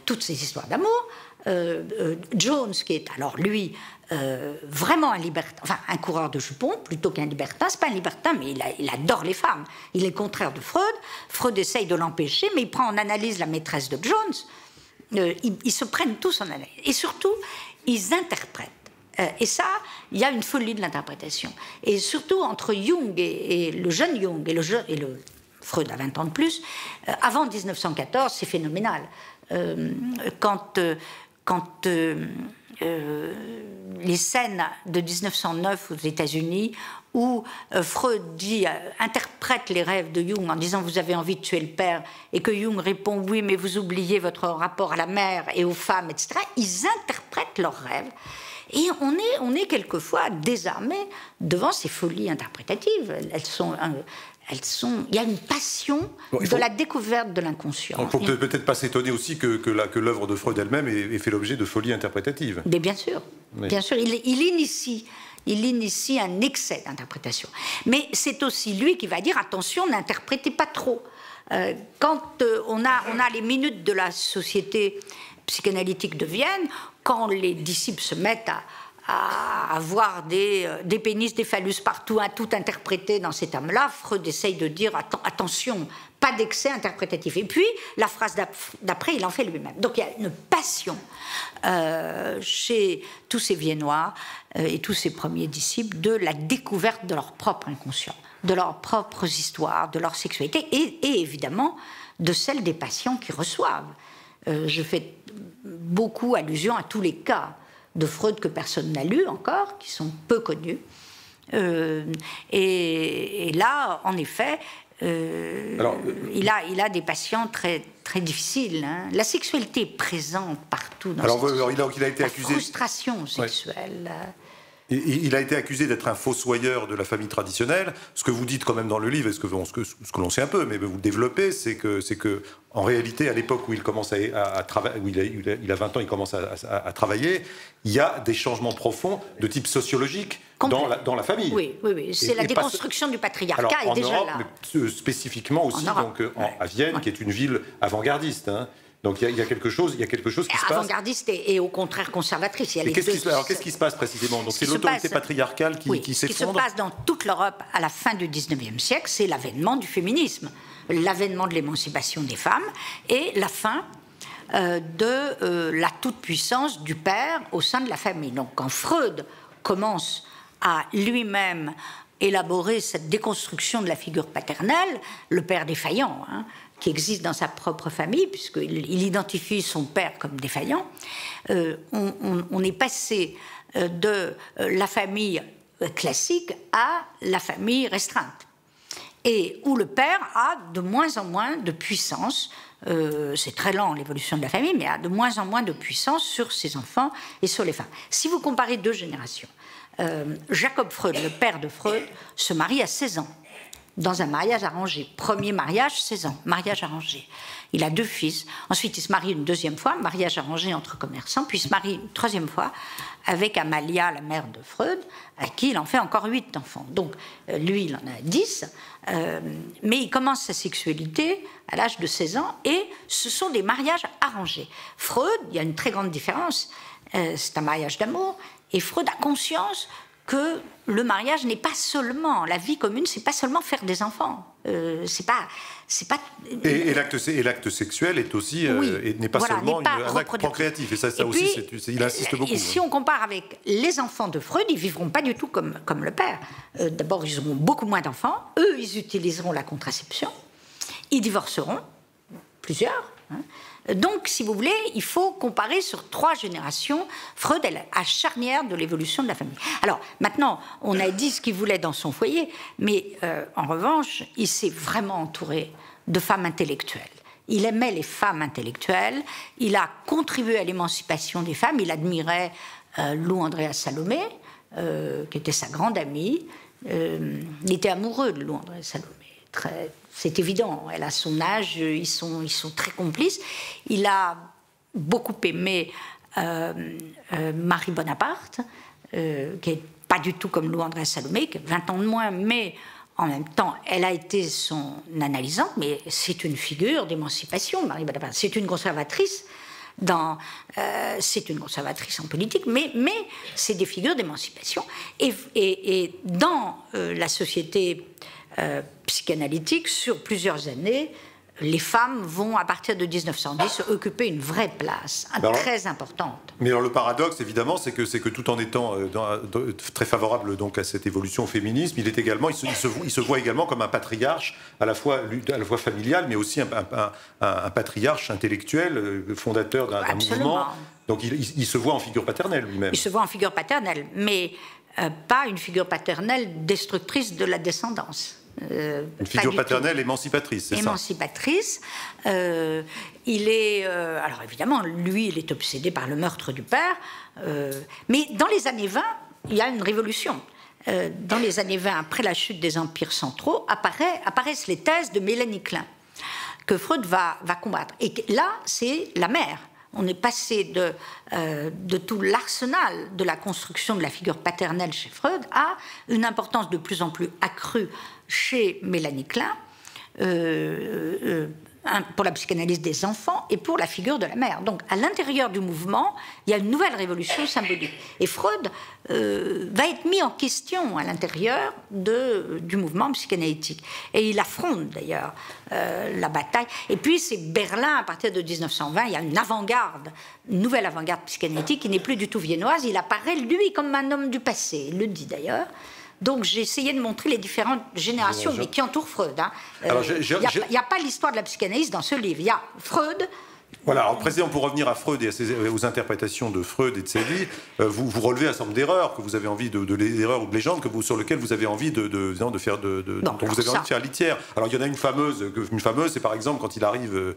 toutes ces histoires d'amour. Jones, qui est alors lui vraiment un coureur de jupons plutôt qu'un libertin. C'est pas un libertin, mais il adore les femmes. Il est le contraire de Freud. Freud essaye de l'empêcher, mais il prend en analyse la maîtresse de Jones. Ils se prennent tous en analyse. Et surtout, ils interprètent. Et ça, il y a une folie de l'interprétation. Et surtout, entre Jung et le jeune Jung et le Freud à 20 ans de plus, avant 1914, c'est phénoménal. Quand les scènes de 1909 aux États-Unis, où Freud interprète les rêves de Jung en disant « vous avez envie de tuer le père », et que Jung répond « oui, mais vous oubliez votre rapport à la mère et aux femmes, etc. » Ils interprètent leurs rêves. Et on est quelquefois désarmé devant ces folies interprétatives. Il y a une passion de la découverte de l'inconscient. Il ne faut peut-être pas s'étonner aussi que l'œuvre de Freud elle-même ait fait l'objet de folies interprétatives. Mais bien sûr, oui. Bien sûr, il initie un excès d'interprétation. Mais c'est aussi lui qui va dire attention, n'interprétez pas trop. Quand on a les minutes de la Société psychanalytique de Vienne, quand les disciples se mettent à avoir des pénis, des phallus partout, à tout interpréter dans ces termes-là, Freud essaye de dire attention, pas d'excès interprétatif. Et puis, la phrase d'après, il en fait lui-même. Donc il y a une passion chez tous ces Viennois et tous ces premiers disciples de la découverte de leur propre inconscient, de leurs propres histoires, de leur sexualité et évidemment de celle des patients qui reçoivent. Je fais beaucoup allusion à tous les cas de Freud que personne n'a lu encore, qui sont peu connus. Et là, en effet, il a des patients très, très difficiles. Hein. La sexualité est présente partout dans il a été accusé... frustration sexuelle. Ouais. Il a été accusé d'être un fossoyeur de la famille traditionnelle. Ce que vous dites quand même dans le livre, et ce que l'on sait un peu, mais vous développez, c'est que en réalité, à l'époque où il commence à travailler, où il a 20 ans, il commence à travailler, il y a des changements profonds de type sociologique dans la famille. Oui. C'est la déconstruction du patriarcat est déjà Europe, là. Mais spécifiquement aussi à Vienne, qui est une ville avant-gardiste. Hein. Donc il y a quelque chose qui se passe. Avant-gardiste et au contraire conservatrice. Qu'est-ce qui se passe précisément? Donc c'est l'autorité patriarcale qui s'effondre. Ce qui se passe dans toute l'Europe à la fin du XIXe siècle, c'est l'avènement du féminisme, l'avènement de l'émancipation des femmes et la fin de la toute-puissance du père au sein de la famille. Donc quand Freud commence à lui-même élaborer cette déconstruction de la figure paternelle, le père défaillant, qui existe dans sa propre famille, puisqu'il identifie son père comme défaillant, on est passé de la famille classique à la famille restreinte, et où le père a de moins en moins de puissance, c'est très lent l'évolution de la famille, mais a de moins en moins de puissance sur ses enfants et sur les femmes. Si vous comparez deux générations, Jacob Freud, le père de Freud, se marie à 16 ans, dans un mariage arrangé. Premier mariage, 16 ans, mariage arrangé. Il a 2 fils. Ensuite, il se marie une 2e fois, mariage arrangé entre commerçants, puis il se marie une 3e fois avec Amalia, la mère de Freud, à qui il en fait encore 8 enfants. Donc, lui, il en a 10, mais il commence sa sexualité à l'âge de 16 ans, et ce sont des mariages arrangés. Freud, il y a une très grande différence, c'est un mariage d'amour, et Freud a conscience que le mariage n'est pas seulement, la vie commune, c'est pas seulement faire des enfants. C'est pas. Et l'acte sexuel est aussi, oui, n'est pas voilà, seulement un acte procréatif. Et ça aussi, il insiste beaucoup. Et si on compare avec les enfants de Freud, ils vivront pas du tout comme le père. D'abord, ils auront beaucoup moins d'enfants. Eux, ils utiliseront la contraception. Ils divorceront, plusieurs. Donc, si vous voulez, il faut comparer sur 3 générations. Freud est à charnière de l'évolution de la famille. Alors, maintenant, on a dit ce qu'il voulait dans son foyer, mais en revanche, il s'est vraiment entouré de femmes intellectuelles. Il aimait les femmes intellectuelles, il a contribué à l'émancipation des femmes, il admirait Lou Andréa Salomé, qui était sa grande amie. Il était amoureux de Lou Andréa Salomé, c'est évident, elle a son âge, ils sont très complices. Il a beaucoup aimé Marie Bonaparte, qui n'est pas du tout comme Lou Andréa Salomé, qui a 20 ans de moins, mais en même temps, elle a été son analysante, mais c'est une figure d'émancipation, Marie Bonaparte. C'est une conservatrice. C'est une conservatrice en politique, mais c'est des figures d'émancipation. Et dans la société psychanalytique, sur plusieurs années, les femmes vont, à partir de 1910, occuper une vraie place, très importante. Mais alors le paradoxe, évidemment, c'est que tout en étant très favorable donc à cette évolution au féminisme, il se voit également comme un patriarche, à la fois familial, mais aussi un patriarche intellectuel, fondateur d'un mouvement. Donc il se voit en figure paternelle lui-même. Il se voit en figure paternelle, mais pas une figure paternelle destructrice de la descendance. Une figure paternelle émancipatrice, c'est ça? Émancipatrice. Il est... alors évidemment, lui, il est obsédé par le meurtre du père. Mais dans les années 20, il y a une révolution. Dans les années 20, après la chute des empires centraux, apparaissent les thèses de Mélanie Klein, que Freud va combattre. Et là, c'est la mère. On est passé de tout l'arsenal de la construction de la figure paternelle chez Freud à une importance de plus en plus accrue chez Mélanie Klein pour la psychanalyse des enfants et pour la figure de la mère. Donc, à l'intérieur du mouvement, il y a une nouvelle révolution symbolique. Et Freud va être mis en question à l'intérieur du mouvement psychanalytique. Et il affronte, d'ailleurs, la bataille. Et puis, c'est Berlin, à partir de 1920, il y a une nouvelle avant-garde psychanalytique qui n'est plus du tout viennoise. Il apparaît, lui, comme un homme du passé. Il le dit, d'ailleurs. Donc j'ai essayé de montrer les différentes générations, mais qui entourent Freud. Il n'y a pas l'histoire de la psychanalyse dans ce livre. Il y a Freud. Voilà, alors président, pour revenir à Freud et aux interprétations de Freud et de ses vie, vous relevez un certain nombre d'erreurs que vous avez envie d'erreurs ou de légendes sur lesquelles vous avez envie dont vous avez envie de faire litière. Alors il y en a une fameuse, c'est par exemple quand il arrive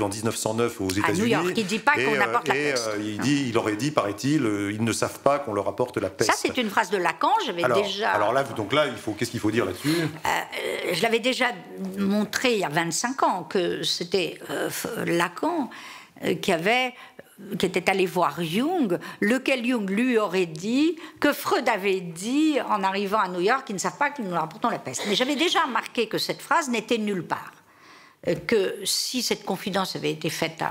en 1909 aux États-Unis. À New York, il dit pas qu'on apporte la peste. Il aurait dit, paraît-il, ils ne savent pas qu'on leur apporte la peste. Ça c'est une phrase de Lacan. Alors là, qu'est-ce qu'il faut dire là-dessus? Je l'avais déjà montré il y a 25 ans que c'était Lacan qui était allé voir Jung, lequel Jung lui aurait dit que Freud avait dit en arrivant à New York, ils ne savent pas que nous leur apportons la peste. Mais j'avais déjà remarqué que cette phrase n'était nulle part. Que si cette confidence avait été faite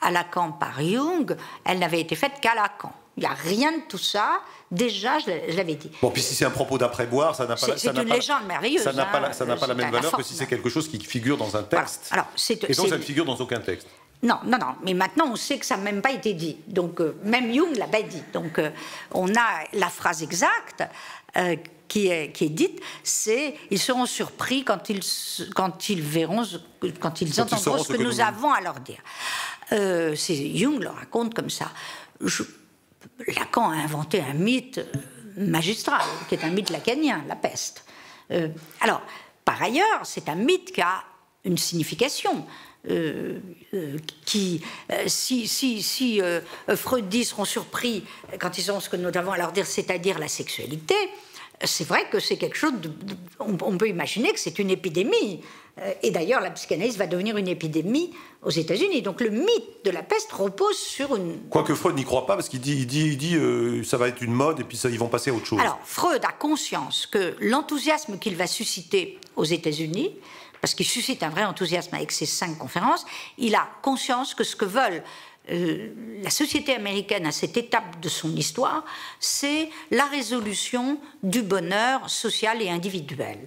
à Lacan par Jung, elle n'avait été faite qu'à Lacan. Il n'y a rien de tout ça. Déjà, je l'avais dit. Bon, puis si c'est un propos d'après-boire, ça n'a pas... C'est une légende merveilleuse. Ça n'a pas la même valeur que si c'est quelque chose qui figure dans un texte. Voilà. Et donc ça ne figure dans aucun texte. Non. Mais maintenant, on sait que ça n'a même pas été dit. Donc, même Jung ne l'a pas dit. Donc, on a la phrase exacte qui est dite, c'est « Ils seront surpris quand ils entendront ce que nous avons à leur dire. » Jung le raconte comme ça. Lacan a inventé un mythe magistral, qui est un mythe lacanien, la peste. Alors, par ailleurs, c'est un mythe qui a une signification. Si Freud seront surpris quand ils ont ce que nous avons à leur dire, c'est-à-dire la sexualité, c'est vrai que c'est quelque chose on peut imaginer que c'est une épidémie. Et d'ailleurs, la psychanalyse va devenir une épidémie aux États-Unis. Donc le mythe de la peste repose sur une... Quoique Freud n'y croit pas, parce qu'il dit ça va être une mode et puis ils vont passer à autre chose. Alors, Freud a conscience que l'enthousiasme qu'il va susciter aux États-Unis, parce qu'il suscite un vrai enthousiasme avec ses 5 conférences, il a conscience que ce que veulent la société américaine à cette étape de son histoire, c'est la résolution du bonheur social et individuel.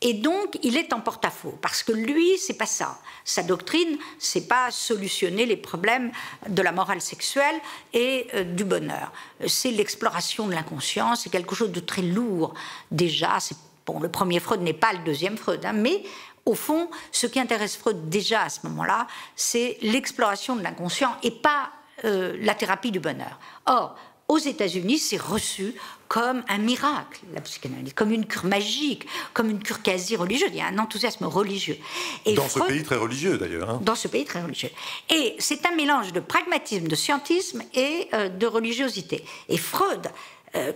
Et donc, il est en porte-à-faux, parce que lui, c'est pas ça. Sa doctrine, c'est pas solutionner les problèmes de la morale sexuelle et du bonheur. C'est l'exploration de l'inconscient, c'est quelque chose de très lourd. Déjà, bon, le premier Freud n'est pas le deuxième Freud, hein, mais au fond, ce qui intéresse Freud déjà à ce moment-là, c'est l'exploration de l'inconscient et pas la thérapie du bonheur. Or, aux États-Unis, c'est reçu comme un miracle, la psychanalyse, comme une cure magique, comme une cure quasi religieuse. Il y a un enthousiasme religieux. Et dans Freud, ce pays très religieux, d'ailleurs. Hein. Dans ce pays très religieux. Et c'est un mélange de pragmatisme, de scientisme et de religiosité. Et Freud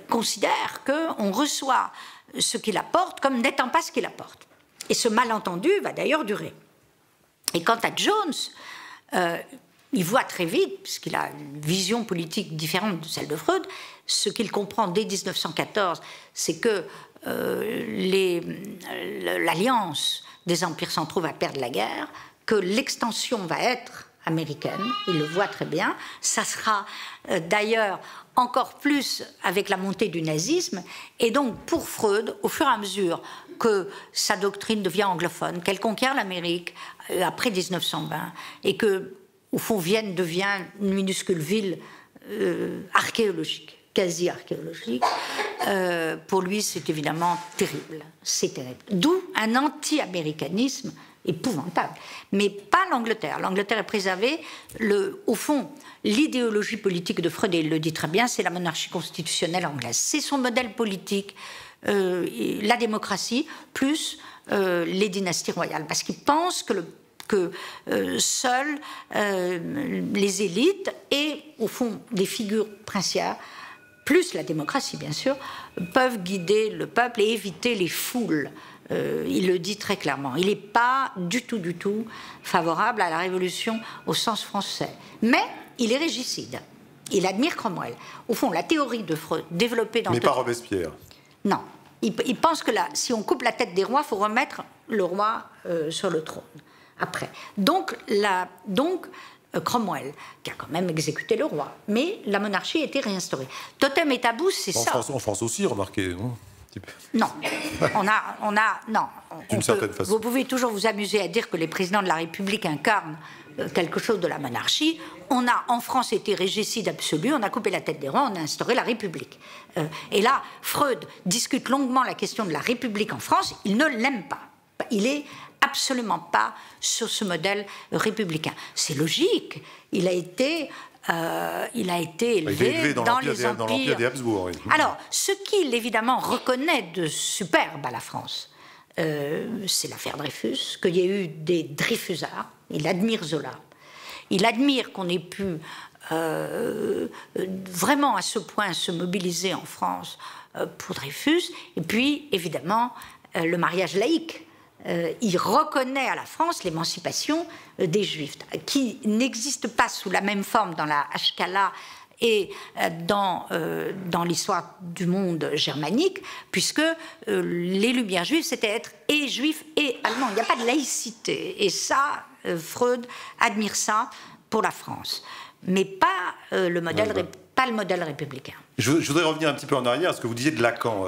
considère qu'on reçoit ce qu'il apporte comme n'étant pas ce qu'il apporte. Et ce malentendu va d'ailleurs durer. Et quant à Jones, il voit très vite, puisqu'il a une vision politique différente de celle de Freud, ce qu'il comprend dès 1914, c'est que l'alliance des empires centraux va perdre la guerre, que l'extension va être américaine, il le voit très bien, ça sera d'ailleurs encore plus avec la montée du nazisme, et donc pour Freud, au fur et à mesure que sa doctrine devient anglophone, qu'elle conquiert l'Amérique après 1920, et que, au fond, Vienne devient une minuscule ville archéologique, quasi archéologique, pour lui, c'est évidemment terrible. C'est terrible. D'où un anti-américanisme épouvantable. Mais pas l'Angleterre. L'Angleterre est préservée. Au fond, l'idéologie politique de Freud, et il le dit très bien, c'est la monarchie constitutionnelle anglaise. C'est son modèle politique, la démocratie, plus les dynasties royales. Parce qu'il pense que seules les élites et, au fond, des figures princières, plus la démocratie, bien sûr, peuvent guider le peuple et éviter les foules. Il le dit très clairement. Il n'est pas du tout favorable à la révolution au sens français. Mais il est régicide. Il admire Cromwell. Au fond, la théorie de Freud, développée dans... Mais pas Robespierre. Non. Il pense que là, si on coupe la tête des rois, il faut remettre le roi sur le trône. Après. Donc Cromwell, qui a quand même exécuté le roi, mais la monarchie a été réinstaurée. Totem et tabou, c'est ça. En France aussi, remarquez, non ? Non, non. D'une certaine façon. Vous pouvez toujours vous amuser à dire que les présidents de la République incarnent quelque chose de la monarchie. On a en France été régicide absolu, on a coupé la tête des rois, on a instauré la République. Et là, Freud discute longuement la question de la République en France, il ne l'aime pas. Il est absolument pas sur ce modèle républicain. C'est logique, il a été élevé dans les empires des Habsbourg. Oui. Alors, ce qu'il évidemment reconnaît de superbe à la France, c'est l'affaire Dreyfus, qu'il y ait eu des Dreyfusards. Il admire Zola. Il admire qu'on ait pu vraiment à ce point se mobiliser en France pour Dreyfus. Et puis, évidemment, le mariage laïque. Il reconnaît à la France l'émancipation des Juifs, qui n'existe pas sous la même forme dans la Haskalah et dans l'histoire du monde germanique, puisque les Lumières juives, c'était être et juif et allemand. Il n'y a pas de laïcité. Et ça, Freud admire ça pour la France. Mais pas le modèle républicain. Je voudrais revenir un petit peu en arrière à ce que vous disiez de Lacan,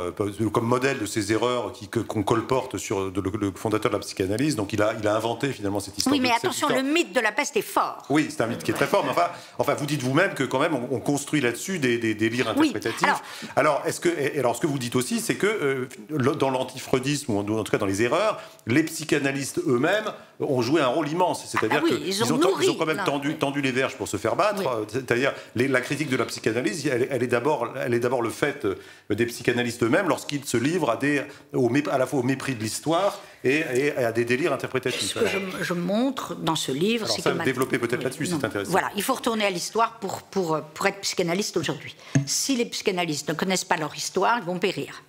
comme modèle de ces erreurs qu'on colporte sur le fondateur de la psychanalyse. Donc il a inventé finalement cette histoire. Oui, mais attention, le mythe de la peste est fort. Oui, c'est un mythe qui est très fort. Mais enfin vous dites vous-même que quand même on construit là-dessus des délires interprétatifs. Oui, alors, ce que vous dites aussi, c'est que dans l'antifreudisme, ou en tout cas dans les erreurs, les psychanalystes eux-mêmes ont joué un rôle immense. C'est-à-dire qu'ils ont quand même tendu les verges pour se faire battre. Oui. C'est-à-dire la critique de la psychanalyse, elle est d'abord le fait des psychanalystes eux-mêmes lorsqu'ils se livrent à la fois au mépris de l'histoire et à des délires interprétatifs. Ce que je montre dans ce livre, c'est que... développer peut-être là-dessus, c'est intéressant. Voilà, il faut retourner à l'histoire pour être psychanalyste aujourd'hui. Si les psychanalystes ne connaissent pas leur histoire, ils vont périr.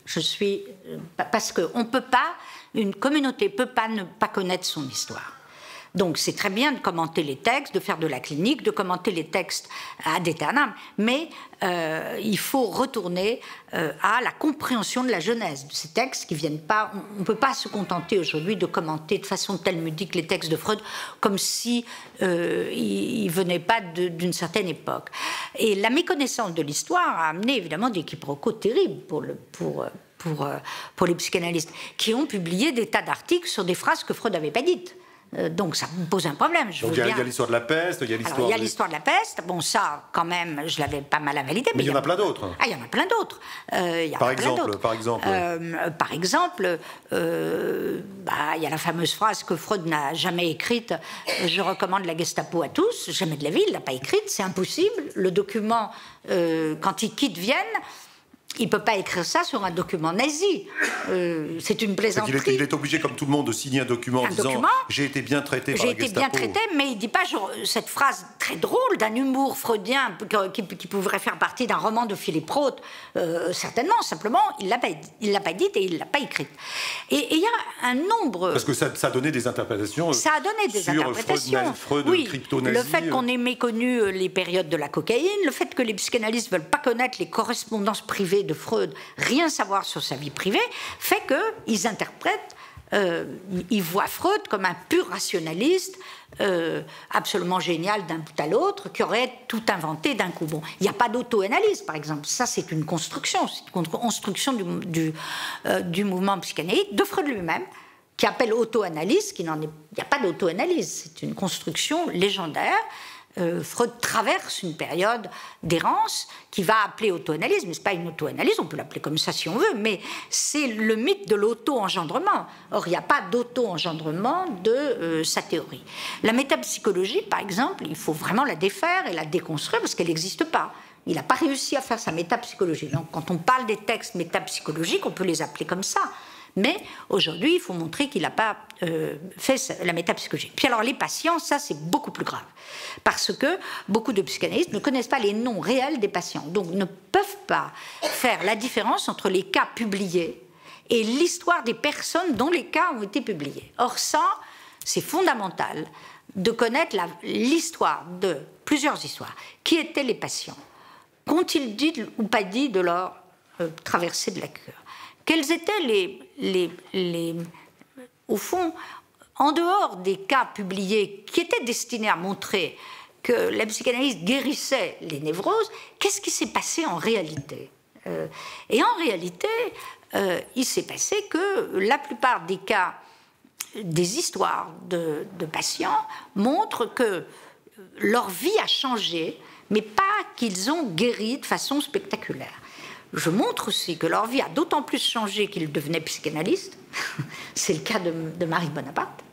Parce qu'on ne peut pas, une communauté ne peut pas ne pas connaître son histoire. Donc c'est très bien de commenter les textes, de faire de la clinique, de commenter les textes ad aeternam, mais il faut retourner à la compréhension de la genèse de ces textes qui viennent pas. On ne peut pas se contenter aujourd'hui de commenter de façon talmudique les textes de Freud comme si ils venaient pas d'une certaine époque. Et la méconnaissance de l'histoire a amené évidemment des quiproquos terribles pour les psychanalystes qui ont publié des tas d'articles sur des phrases que Freud n'avait pas dites. Donc ça me pose un problème. Donc il y a l'histoire de la peste, il y a l'histoire... Alors, il y a l'histoire de la peste, bon ça quand même je l'avais pas mal invalidé. Mais il y en a plein d'autres. Ah, il y en a plein d'autres. Par exemple il y a la fameuse phrase que Freud n'a jamais écrite, je recommande la Gestapo à tous, jamais de la vie, il ne l'a pas écrite, c'est impossible. Le document, quand il quitte Vienne, il ne peut pas écrire ça sur un document nazi. C'est une plaisanterie. Il est obligé, comme tout le monde, de signer un document en disant « J'ai été bien traité par la Gestapo ». J'ai été bien traité, mais il ne dit pas cette phrase très drôle d'un humour freudien qui pourrait faire partie d'un roman de Philippe Roth. Certainement, simplement, il ne l'a pas dite et il ne l'a pas écrite. Et il y a un nombre... Parce que ça a donné des interprétations ça a donné des interprétations. Freud oui, crypto-nazi. Le fait qu'on ait méconnu les périodes de la cocaïne, le fait que les psychanalystes ne veulent pas connaître les correspondances privées de Freud, rien savoir sur sa vie privée, fait qu'ils interprètent, ils voient Freud comme un pur rationaliste, absolument génial d'un bout à l'autre, qui aurait tout inventé d'un coup. Bon, il n'y a pas d'auto-analyse, par exemple. Ça, c'est une construction du mouvement psychanalytique de Freud lui-même, qui appelle auto-analyse, il n'y a pas d'auto-analyse, c'est une construction légendaire. Freud traverse une période d'errance qui va appeler auto-analyse, mais ce n'est pas une auto-analyse, on peut l'appeler comme ça si on veut, mais c'est le mythe de l'auto-engendrement. Or, il n'y a pas d'auto-engendrement de sa théorie. La métapsychologie, par exemple, il faut vraiment la défaire et la déconstruire parce qu'elle n'existe pas. Il n'a pas réussi à faire sa métapsychologie. Donc, quand on parle des textes métapsychologiques, on peut les appeler comme ça. Mais aujourd'hui, il faut montrer qu'il n'a pas fait la métapsychologie. Puis alors, les patients, ça, c'est beaucoup plus grave. Parce que beaucoup de psychanalystes ne connaissent pas les noms réels des patients. Donc, ne peuvent pas faire la différence entre les cas publiés et l'histoire des personnes dont les cas ont été publiés. Or, ça, c'est fondamental de connaître l'histoire de plusieurs histoires. Qui étaient les patients? Qu'ont-ils dit ou pas dit de leur traversée de la cure? Quels étaient au fond, en dehors des cas publiés qui étaient destinés à montrer que la psychanalyse guérissait les névroses, qu'est-ce qui s'est passé en réalité? Et en réalité, il s'est passé que la plupart des cas, des histoires de patients montrent que leur vie a changé, mais pas qu'ils ont guéri de façon spectaculaire. Je montre aussi que leur vie a d'autant plus changé qu'ils devenaient psychanalystes. C'est le cas de Marie Bonaparte,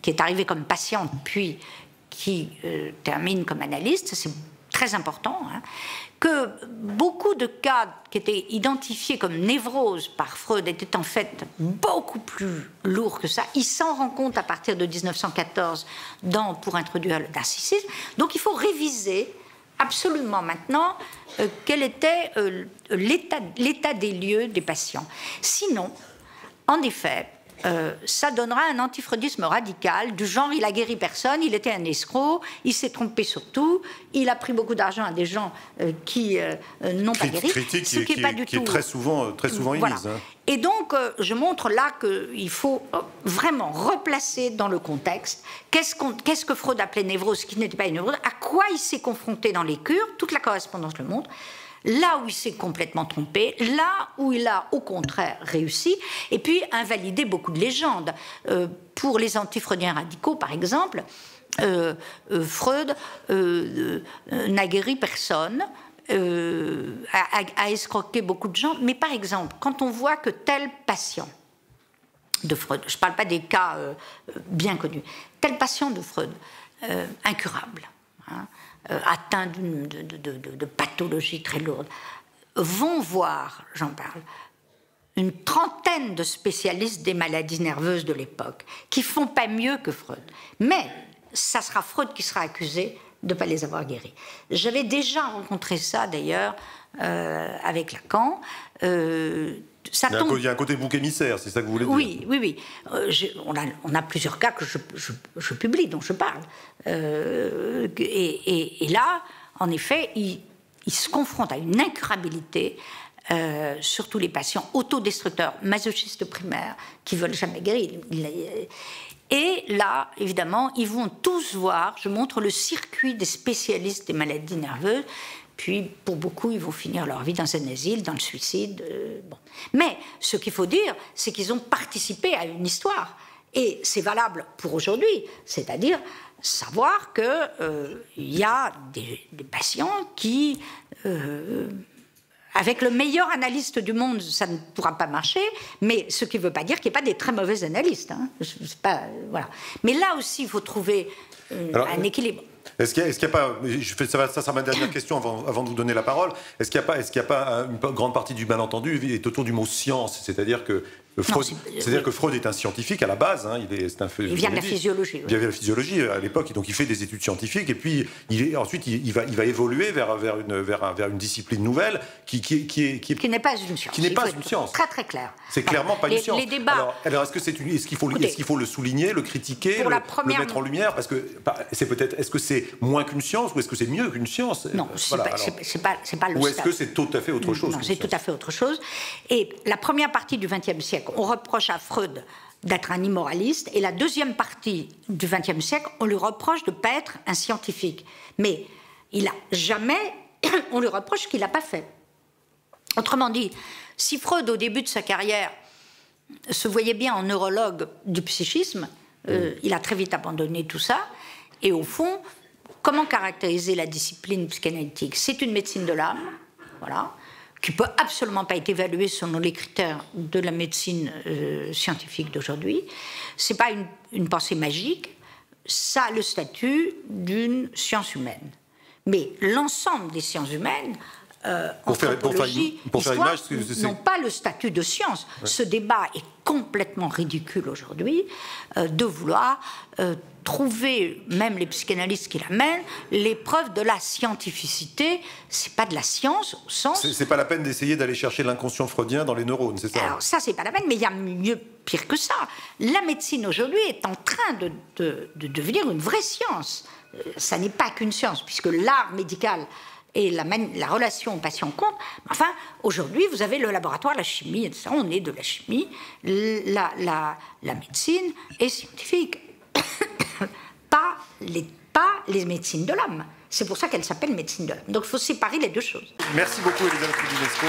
qui est arrivée comme patiente, puis qui termine comme analyste. C'est très important. Que beaucoup de cas qui étaient identifiés comme névroses par Freud étaient en fait beaucoup plus lourds que ça. Il s'en rend compte à partir de 1914 pour introduire le narcissisme. Donc il faut réviser absolument maintenant quel était l'état des lieux des patients. Sinon, en effet, ça donnera un antifreudisme radical du genre il a guéri personne, il était un escroc, il s'est trompé sur tout, il a pris beaucoup d'argent à des gens qui n'ont pas guéri. Critique ce qui est très souvent voilà. émise. Hein. Et donc, je montre là qu'il faut vraiment replacer dans le contexte qu'est-ce que Freud appelait névrose, qui n'était pas une névrose, à quoi il s'est confronté dans les cures, toute la correspondance le montre, là où il s'est complètement trompé, là où il a au contraire réussi, et puis invalider beaucoup de légendes. Pour les antifreudiens radicaux, par exemple, Freud n'a guéri personne, a escroqué beaucoup de gens, mais par exemple, quand on voit que tel patient de Freud, je ne parle pas des cas bien connus, tel patient de Freud, incurable, atteint de pathologies très lourdes, vont voir, j'en parle, une trentaine de spécialistes des maladies nerveuses de l'époque qui font pas mieux que Freud. Mais ça sera Freud qui sera accusé de ne pas les avoir guéris. J'avais déjà rencontré ça, d'ailleurs, avec Lacan. Il y a un côté bouc émissaire, c'est ça que vous voulez dire? Oui, oui, oui. On a plusieurs cas que je publie, dont je parle. Et là, en effet, il se confronte à une incurabilité, surtout les patients autodestructeurs, masochistes primaires, qui ne veulent jamais guérir. Et là, évidemment, ils vont tous voir, je montre le circuit des spécialistes des maladies nerveuses, puis pour beaucoup, ils vont finir leur vie dans un asile, dans le suicide. Bon. Mais ce qu'il faut dire, c'est qu'ils ont participé à une histoire. Et c'est valable pour aujourd'hui, c'est-à-dire savoir qu'il y a des patients qui... avec le meilleur analyste du monde, ça ne pourra pas marcher, mais ce qui ne veut pas dire qu'il n'y a pas des très mauvais analystes. Hein. Pas, voilà. Mais là aussi, il faut trouver un équilibre. Est-ce qu'il n'y a pas, ça sera ma dernière question avant de vous donner la parole, est-ce qu'il n'y a pas une grande partie du malentendu est autour du mot science, c'est-à-dire que Freud est un scientifique à la base, hein, il vient de la physiologie. Il vient de la physiologie à l'époque, donc il fait des études scientifiques, et puis ensuite il va évoluer vers une discipline nouvelle qui n'est pas une science. Qui n'est pas une science. Très très clair. C'est clairement pas une science. Les débats. Alors est-ce qu'il faut le souligner, le critiquer, le mettre en lumière, parce que est-ce que c'est moins qu'une science ou est-ce que c'est mieux qu'une science? Non, c'est pas le. Ou est-ce que c'est tout à fait autre chose? Non, c'est tout à fait autre chose. Et la première partie du XXe siècle, on reproche à Freud d'être un immoraliste, et la deuxième partie du XXe siècle, on lui reproche de ne pas être un scientifique. Mais il a jamais, on lui reproche ce qu'il n'a pas fait. Autrement dit, si Freud, au début de sa carrière, se voyait bien en neurologue du psychisme, il a très vite abandonné tout ça, et au fond, comment caractériser la discipline psychanalytique? C'est une médecine de l'âme, voilà, qui ne peut absolument pas être évaluée selon les critères de la médecine scientifique d'aujourd'hui. Ce n'est pas une pensée magique, ça a le statut d'une science humaine. Mais l'ensemble des sciences humaines, anthropologie, histoire, n'ont pas le statut de science. Ouais. Ce débat est complètement ridicule aujourd'hui, de vouloir trouver, même les psychanalystes qui l'amènent, les preuves de la scientificité. C'est pas de la science au sens... C'est pas la peine d'essayer d'aller chercher l'inconscient freudien dans les neurones, c'est ça? Alors ça, c'est pas la peine, mais il y a pire que ça. La médecine aujourd'hui est en train de devenir une vraie science. Ça n'est pas qu'une science, puisque l'art médical et la relation au patient compte. Enfin, aujourd'hui, vous avez le laboratoire, la chimie, etc. On est de la chimie. La médecine est scientifique. pas les médecines de l'âme. C'est pour ça qu'elle s'appelle médecine de l'âme. Donc il faut séparer les deux choses. Merci beaucoup, Elisabeth Kudinesco.